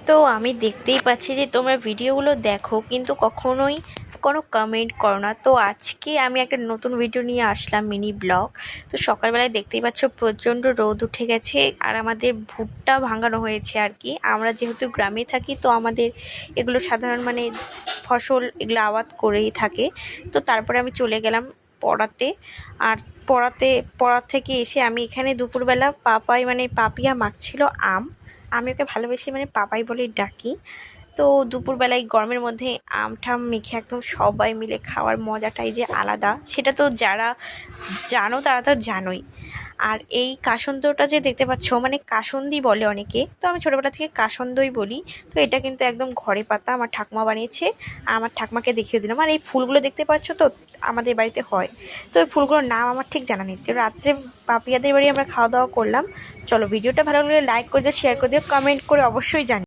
তো আমি দেখতেই পাচ্ছি যে তোমরা ভিডিওগুলো দেখো কিন্তু কখনোই কোনো কমেন্ট করো না। তো আজকে আমি একটা নতুন ভিডিও নিয়ে আসলাম, মিনি ব্লগ। তো সকালবেলায় দেখতেই পাচ্ছ প্রচণ্ড রোদ উঠে গেছে আর আমাদের ভুট্টা ভাঙানো হয়েছে আর কি। আমরা যেহেতু গ্রামে থাকি তো আমাদের এগুলো সাধারণ ফসল এগুলো আবাদ করেই থাকে। তো তারপরে আমি চলে গেলাম পড়াতে। আর পড়া থেকে এসে আমি এখানে দুপুরবেলা পাপিয়া মাখছিল আম। আমি ওকে ভালোবেসে পাপাই বলে ডাকি। তো দুপুরবেলায় গরমের মধ্যে আম ঠাম মেখে একদম সবাই মিলে খাওয়ার মজাটাই যে আলাদা, সেটা তো যারা জানো তারা তো জানোই। আর এই কাসন্দটা যে দেখতে পাচ্ছ কাসন্দি বলে অনেকে, তো আমি ছোটোবেলা থেকে কাসন্দই বলি। তো এটা কিন্তু একদম ঘরে পাতা আমার ঠাকুমা বানিয়েছে আর আমার ঠাকুমাকে দেখিয়ে দিলাম। আর এই ফুলগুলো দেখতে পাচ্ছ তো আমাদের বাড়িতে হয়। তো ওই ফুলগুলোর নাম আমার ঠিক জানা নেই। তো রাত্রে পাপিয়াদের বাড়ি আমরা খাওয়া দাওয়া করলাম। চলো, ভিডিওটা ভালো লাগলে লাইক করে দিও, শেয়ার করে দিও, কমেন্ট করে অবশ্যই জানিও।